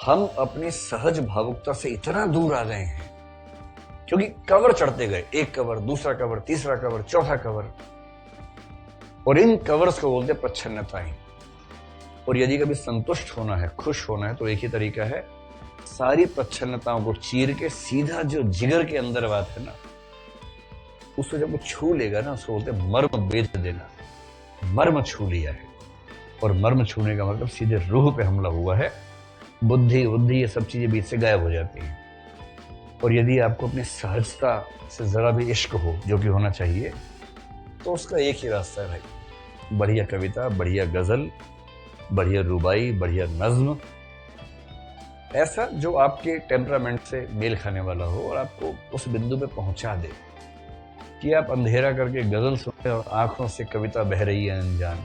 हम अपनी सहज भावुकता से इतना दूर आ गए हैं क्योंकि कवर चढ़ते गए, एक कवर, दूसरा कवर, तीसरा कवर, चौथा कवर, और इन कवर्स को बोलते प्रच्छन्नताएं। और यदि कभी संतुष्ट होना है, खुश होना है, तो एक ही तरीका है, सारी प्रच्छन्नताओं को चीर के सीधा जो जिगर के अंदर बात है ना, उसको जब वो छू लेगा ना, उसको बोलते मर्म भेद देना। मर्म छू लिया है, और मर्म छूने का मतलब सीधे रूह पे हमला हुआ है। बुद्धि ये सब चीजें बीच से गायब हो जाती हैं। और यदि आपको अपनी सहजता से जरा भी इश्क हो, जो कि होना चाहिए, तो उसका एक ही रास्ता है भाई, बढ़िया कविता, बढ़िया गजल, बढ़िया रुबाई, बढ़िया नज्म, ऐसा जो आपके टेम्परामेंट से मेल खाने वाला हो और आपको उस बिंदु पे पहुंचा दे कि आप अंधेरा करके गजल सुने और आंखों से कविता बह रही है अनजान।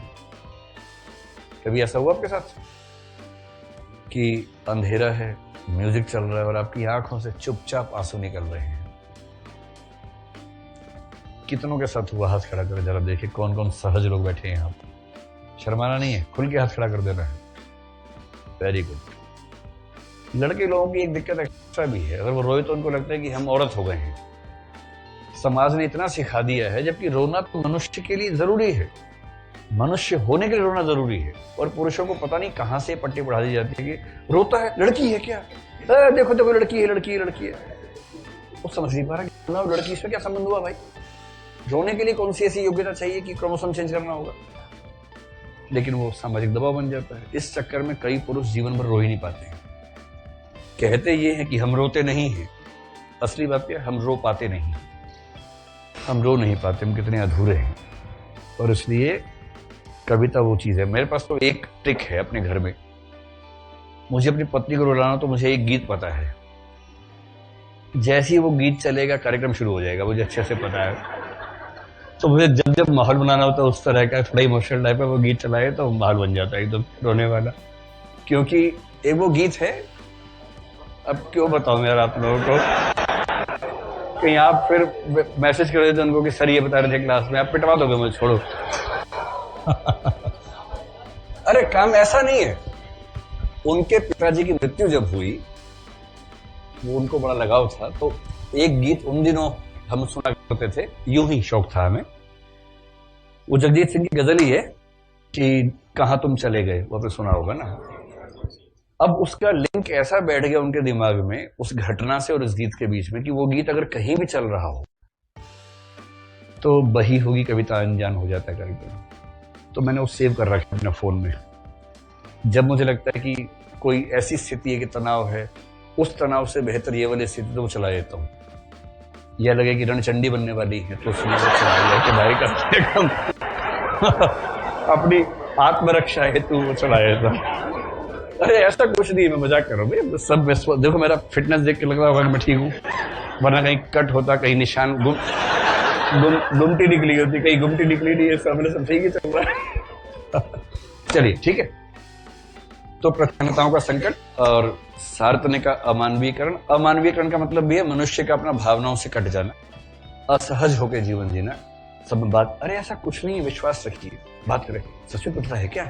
कभी ऐसा हुआ आपके साथ कि अंधेरा है, म्यूजिक चल रहा है और आपकी आंखों से चुपचाप आंसू निकल रहे हैं? कितनों के साथ हुआ? हाथ खड़ा कर जरा देखिए, कौन कौन सहज लोग बैठे हैं यहाँ पर। शर्माना नहीं है, खुल के हाथ खड़ा कर देना है। Very good. लड़के लोगों की एक दिक्कत एक्स्ट्रा भी है, अगर वो रोए तो उनको लगता है कि हम औरत हो गए हैं। समाज ने इतना सिखा दिया है, जबकि रोना तो मनुष्य के लिए जरूरी है, मनुष्य होने के लिए रोना जरूरी है। और पुरुषों को पता नहीं कहां से पट्टी बढ़ा दी जाती है कि रोता है लड़की है क्या, देखो देखो लड़की है, लड़की है, लड़की है। वो समझ नहीं पा रहा कि लड़की से क्या संबंध हुआ भाई। रोने के लिए कौन सी ऐसी योग्यता चाहिए कि क्रोमोसोम चेंज करना होगा? लेकिन वो सामाजिक दबाव बन जाता है। इस चक्कर में कई पुरुष जीवन भर रो ही नहीं पाते हैं। कहते ये हैं कि हम रोते नहीं हैं, असली बात क्या, हम रो पाते नहीं। हम रो नहीं पाते, हम कितने अधूरे हैं। और इसलिए कविता वो चीज है। मेरे पास तो एक ट्रिक है अपने घर में, मुझे अपनी पत्नी को रुलाना तो मुझे एक गीत पता है, जैसे ही वो गीत चलेगा कार्यक्रम शुरू हो जाएगा, मुझे अच्छे से पता है। तो मुझे जब जब माहौल बनाना होता है उस तरह का, थोड़ा इमोशनल टाइप है, वो गीत चलाए तो माहौल बन जाता है एकदम रोने वाला। क्योंकि एक वो गीत है, अब क्यों बताऊं यार आप लोगों को, कहीं आप फिर मैसेज कर देते उनको कि सर ये बता रहे थे क्लास में, आप पिटवा दोगे मुझे, छोड़ो। अरे काम ऐसा नहीं है। उनके पिताजी की मृत्यु जब हुई, वो उनको बड़ा लगाव था, तो एक गीत उन दिनों हम सुना करते थे, यूं ही शौक था हमें। वो जगजीत सिंह की गजल ही है कि कहां तुम चले गए, वो आपने सुना होगा ना। अब उसका लिंक ऐसा बैठ गया उनके दिमाग में उस घटना से और इस गीत के बीच में कि वो गीत अगर कहीं भी चल रहा हो तो बही होगी कविता अनजान हो जाता है करके। तो मैंने वो सेव कर रखा अपने फोन में। जब मुझे लगता है कि कोई ऐसी स्थिति है कि तनाव है, उस तनाव से बेहतर ये वाली स्थिति तो वो चला देता हूँ। यह लगे कि रणचंडी बनने वाली है तो उसमें चला दिया कि भाई कम से कम अपनी आत्मरक्षा हेतु वो चला देता। अरे ऐसा कुछ नहीं, मैं मजाक कर रहा हूँ। सब देखो मेरा फिटनेस देख के लग रहा होगा मैं ठीक हूँ, वरना कहीं कट होता, कहीं निशान गुमटी निकली होती, कहीं गुमटी निकली नहीं है, सब ठीक ही चल रहा है। चलिए ठीक है। तो प्रच्छन्नताओं का संकट और सार्वजनिक का अमानवीकरण। अमानवीकरण का मतलब भी है मनुष्य का अपना भावनाओं से कट जाना, असहज होकर जीवन जीना। सब बात, अरे ऐसा कुछ नहीं है, विश्वास रखिए, बात करें, सच में पता है क्या,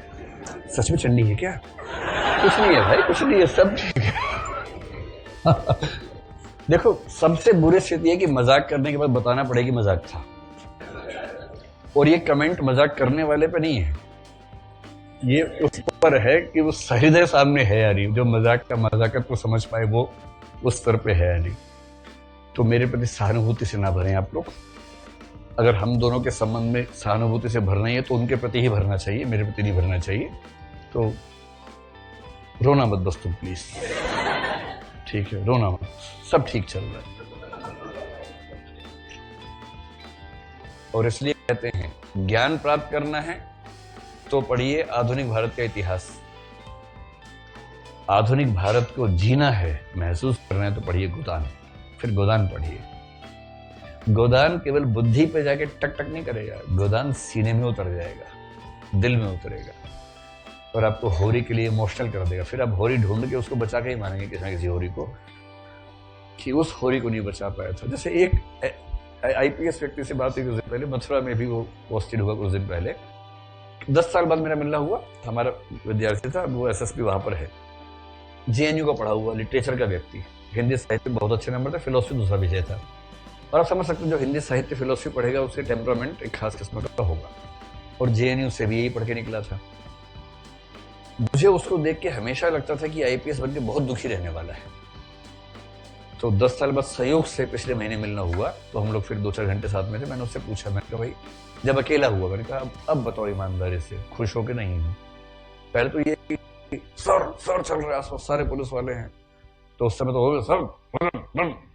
सच में चंडी है क्या, कुछ नहीं है भाई, कुछ नहीं है, सब ठीक है। देखो सबसे बुरी स्थिति है कि मजाक करने के बाद बताना पड़े कि मजाक था, और ये कमेंट मजाक करने वाले पे नहीं है, ये उस पर है कि वो सहृदय सामने है या नहीं, जो मजाक का मजाकत को समझ पाए वो उस स्तर पे है या नहीं। तो मेरे प्रति सहानुभूति से ना भरें आप लोग। अगर हम दोनों के संबंध में सहानुभूति से भरना ही है तो उनके प्रति ही भरना चाहिए, मेरे प्रति नहीं भरना चाहिए। तो रोना मत बस तुम प्लीज, ठीक है, रोना मत, सब ठीक चल रहा है। और इसलिए कहते हैं ज्ञान प्राप्त करना है तो पढ़िए आधुनिक भारत का इतिहास। आधुनिक भारत को जीना है, महसूस करना है तो पढ़िए गोदान। फिर गोदान पढ़िए। गोदान केवल बुद्धि पे जाके टक टक नहीं करेगा, गोदान सीने में उतर जाएगा, दिल में उतरेगा और आपको होरी के लिए इमोशनल कर देगा। फिर आप होरी ढूंढ के उसको बचा के ही मानेंगे किसी न किसी होरी को, कि उस होरी को नहीं बचा पाया था। जैसे एक आईपीएस व्यक्ति से बात हुई कुछ दिन पहले, मथुरा में भी वो पोस्टेड हुआ कुछ दिन पहले। 10 साल बाद मेरा मिलना हुआ, हमारा विद्यार्थी था, वो एसएसपी वहां पर है। जेएनयू का पढ़ा हुआ लिटरेचर का व्यक्ति, हिंदी साहित्य में बहुत अच्छे नंबर थे, फिलोसफी दूसरा विषय था। और आप समझ सकते हैं जो हिंदी साहित्य फिलोसफी पढ़ेगा उसके टेम्परामेंट एक खास किस्म का होगा, और जेएनयू से भी यही पढ़ के निकला था। मुझे उसको देख के हमेशा लगता था कि आईपीएस बनके बहुत दुखी रहने वाला है। तो 10 साल बाद संयोग से पिछले महीने मिलना हुआ, तो हम लोग फिर 2-4 घंटे साथ में थे। मैंने उससे पूछा, मैंने कहा भाई जब अकेला हुआ, मैंने कहा अब बताओ ईमानदारी से, खुश हो के नहीं हूँ? पहले तो ये सर चल रहा है, आसपास सारे पुलिस वाले हैं, तो उस समय तो हो गया सर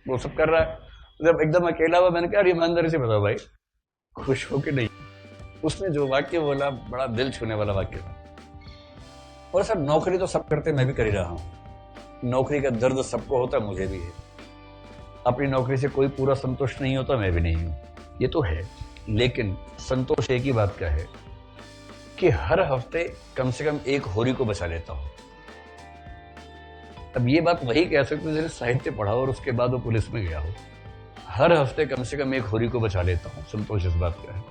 वो सब कर रहा है। जब एकदम अकेला हुआ, मैंने कहा ईमानदारी से बताओ भाई खुश हो के नहीं? उसने जो वाक्य बोला बड़ा दिल छूने वाला वाक्य था। और सर नौकरी तो सब करते, मैं भी कर ही रहा हूँ, नौकरी का दर्द सबको होता, मुझे भी है। अपनी नौकरी से कोई पूरा संतुष्ट नहीं होता, मैं भी नहीं हूं, ये तो है। लेकिन संतोष एक ही बात का है कि हर हफ्ते कम से कम एक होरी को बचा लेता हूं। अब ये बात वही कह सकते जिसने साहित्य पढ़ा और उसके बाद वो पुलिस में गया हो। हर हफ्ते कम से कम एक होरी को बचा लेता हूं, संतोष इस बात का है।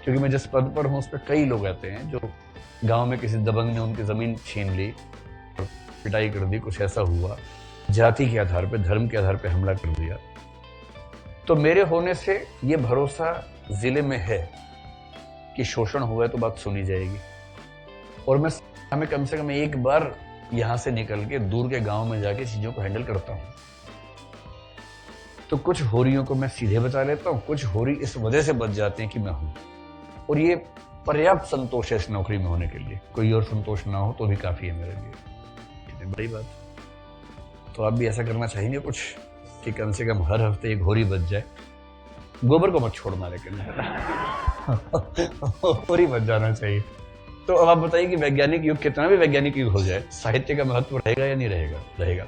क्योंकि मैं जिस पद पर हूं उस पर कई लोग आते हैं जो गांव में किसी दबंग ने उनकी जमीन छीन ली, पिटाई कर दी, कुछ ऐसा हुआ, जाति के आधार पे, धर्म के आधार पे हमला कर दिया। तो मेरे होने से ये भरोसा जिले में है कि शोषण हुआ है तो बात सुनी जाएगी, और मैं हमें कम से कम एक बार यहां से निकल के दूर के गांव में जाके चीजों को हैंडल करता हूं। तो कुछ होरियों को मैं सीधे बचा लेता हूं, कुछ होरी इस वजह से बच जाते हैं कि मैं हूं, और ये पर्याप्त संतोष है इस नौकरी में होने के लिए। कोई और संतोष ना हो तो भी काफी है मेरे लिए, कितनी बड़ी बात। तो आप भी ऐसा करना चाहेंगे कुछ कि कम से कम हर हफ्ते एक होरी बच जाए? गोबर को मत छोड़ना, लेकिन होरी बच जाना चाहिए। तो अब आप बताइए कि वैज्ञानिक युग, कितना भी वैज्ञानिक युग हो जाए, साहित्य का महत्व रहेगा या नहीं रहेगा? रहेगा।